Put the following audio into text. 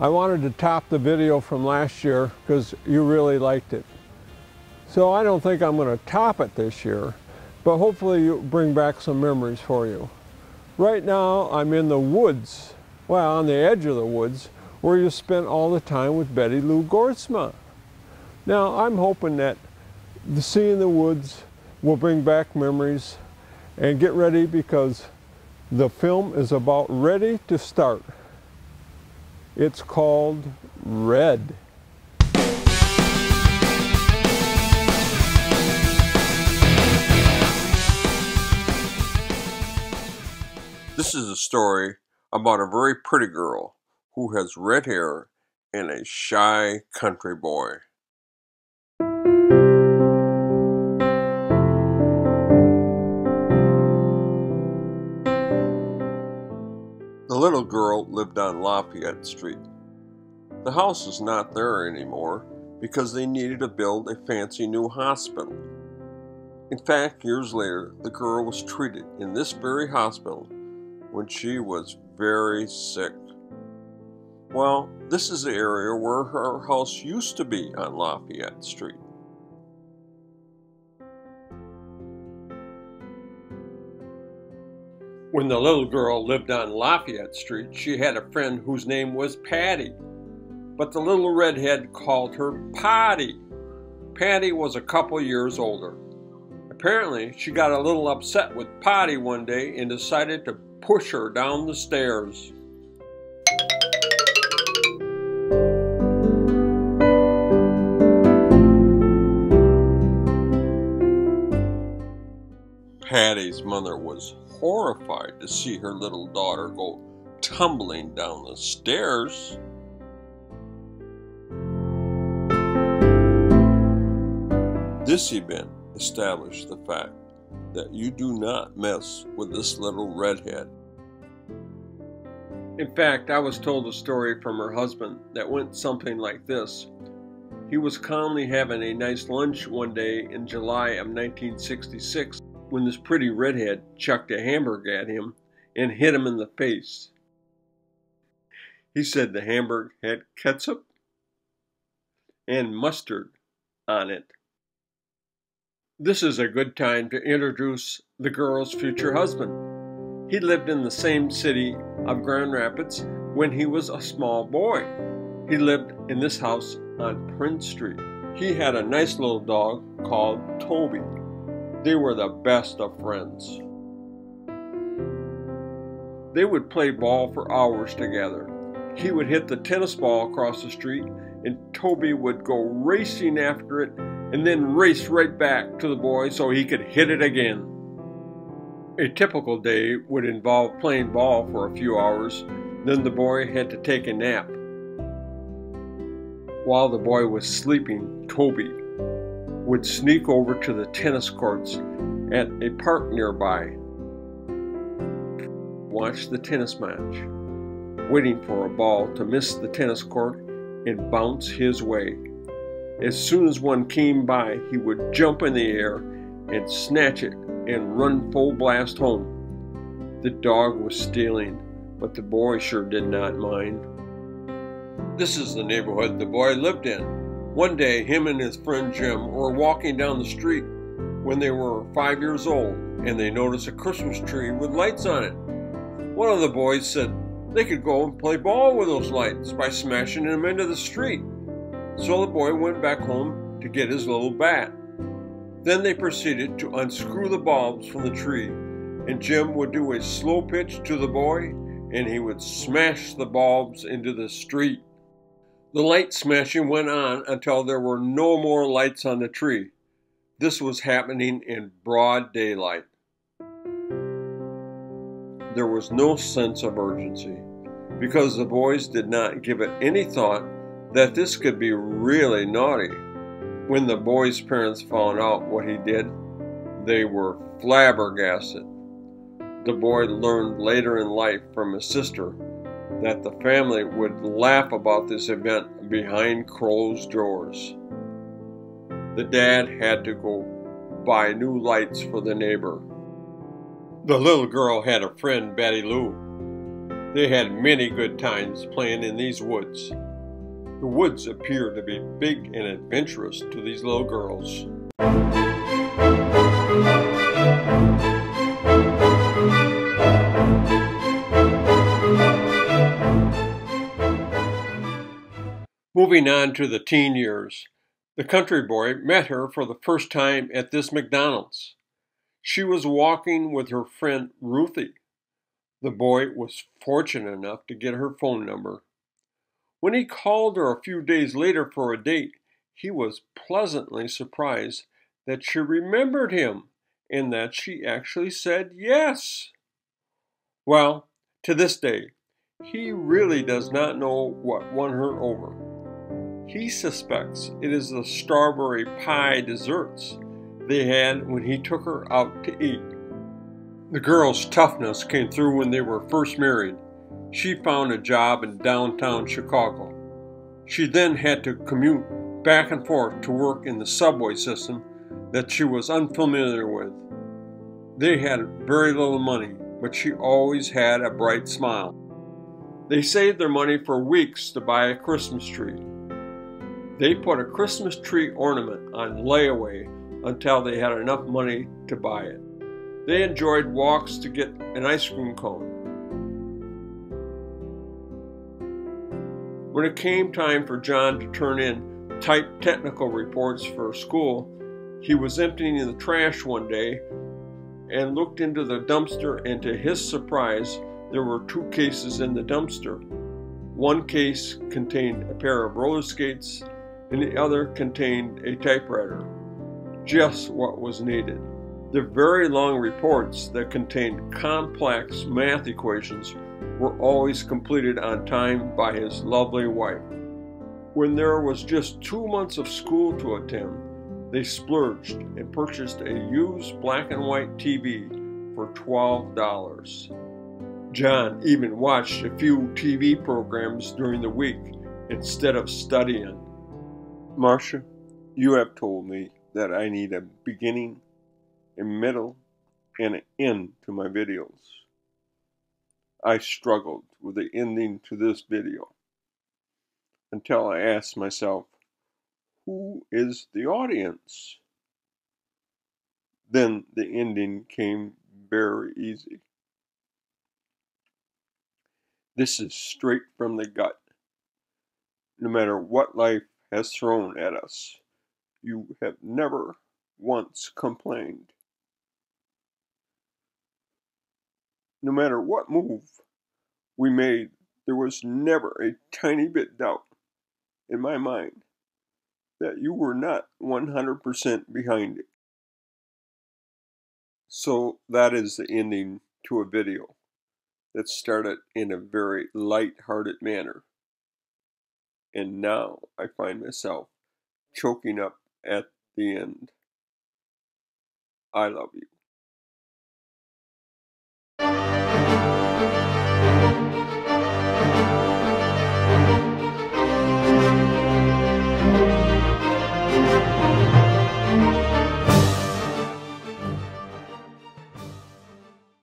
I wanted to top the video from last year because you really liked it. So I don't think I'm going to top it this year, but hopefully you bring back some memories for you. Right now I'm in the woods, well, on the edge of the woods, where you spent all the time with Betty Lou Gortzma. Now I'm hoping that the sea in the woods will bring back memories, and get ready because the film is about ready to start. It's called Red. This is a story about a very pretty girl who has red hair and a shy country boy. The little girl lived on Lafayette Street. The house is not there anymore because they needed to build a fancy new hospital. In fact, years later, the girl was treated in this very hospital when she was very sick. Well, this is the area where her house used to be on Lafayette Street. When the little girl lived on Lafayette Street, she had a friend whose name was Patty, but the little redhead called her Potty. Patty was a couple years older. Apparently, she got a little upset with Potty one day and decided to push her down the stairs. Patty's mother was horrified to see her little daughter go tumbling down the stairs. This event established the fact that you do not mess with this little redhead. In fact, I was told a story from her husband that went something like this. He was calmly having a nice lunch one day in July of 1966 when this pretty redhead chucked a hamburger at him and hit him in the face. He said the hamburger had ketchup and mustard on it. This is a good time to introduce the girl's future husband. He lived in the same city of Grand Rapids when he was a small boy. He lived in this house on Prince Street. He had a nice little dog called Toby. They were the best of friends. They would play ball for hours together. He would hit the tennis ball across the street, and Toby would go racing after it and then race right back to the boy so he could hit it again. A typical day would involve playing ball for a few hours, then the boy had to take a nap. While the boy was sleeping, Toby would sneak over to the tennis courts at a park nearby, watch the tennis match, waiting for a ball to miss the tennis court and bounce his way. As soon as one came by, he would jump in the air and snatch it and run full blast home. The dog was stealing, but the boy sure did not mind. This is the neighborhood the boy lived in. One day, him and his friend Jim were walking down the street when they were 5 years old, and they noticed a Christmas tree with lights on it. One of the boys said they could go and play ball with those lights by smashing them into the street. So the boy went back home to get his little bat. Then they proceeded to unscrew the bulbs from the tree, and Jim would do a slow pitch to the boy, and he would smash the bulbs into the street. The light smashing went on until there were no more lights on the tree. This was happening in broad daylight. There was no sense of urgency because the boys did not give it any thought that this could be really naughty. When the boy's parents found out what he did, they were flabbergasted. The boy learned later in life from his sister that the family would laugh about this event behind closed doors. The dad had to go buy new lights for the neighbor. The little girl had a friend, Betty Lou. They had many good times playing in these woods. The woods appeared to be big and adventurous to these little girls. Moving on to the teen years, the country boy met her for the first time at this McDonald's. She was walking with her friend Ruthie. The boy was fortunate enough to get her phone number. When he called her a few days later for a date, he was pleasantly surprised that she remembered him and that she actually said yes. Well, to this day, he really does not know what won her over. He suspects it is the strawberry pie desserts they had when he took her out to eat. The girl's toughness came through when they were first married. She found a job in downtown Chicago. She then had to commute back and forth to work in the subway system that she was unfamiliar with. They had very little money, but she always had a bright smile. They saved their money for weeks to buy a Christmas tree. They put a Christmas tree ornament on layaway until they had enough money to buy it. They enjoyed walks to get an ice cream cone. When it came time for John to turn in typed technical reports for school, he was emptying the trash one day and looked into the dumpster, and to his surprise, there were 2 cases in the dumpster. One case contained a pair of roller skates, and the other contained a typewriter. Just what was needed. The very long reports that contained complex math equations were always completed on time by his lovely wife. When there was just 2 months of school to attend, they splurged and purchased a used black and white TV for $12. John even watched a few TV programs during the week instead of studying. Marcia, you have told me that I need a beginning, a middle, and an end to my videos. I struggled with the ending to this video until I asked myself, who is the audience? Then the ending came very easy. This is straight from the gut. No matter what life has thrown at us, you have never once complained. No matter what move we made, there was never a tiny bit doubt in my mind that you were not 100% behind it. So that is the ending to a video that started in a very light-hearted manner. And now I find myself choking up at the end. I love you.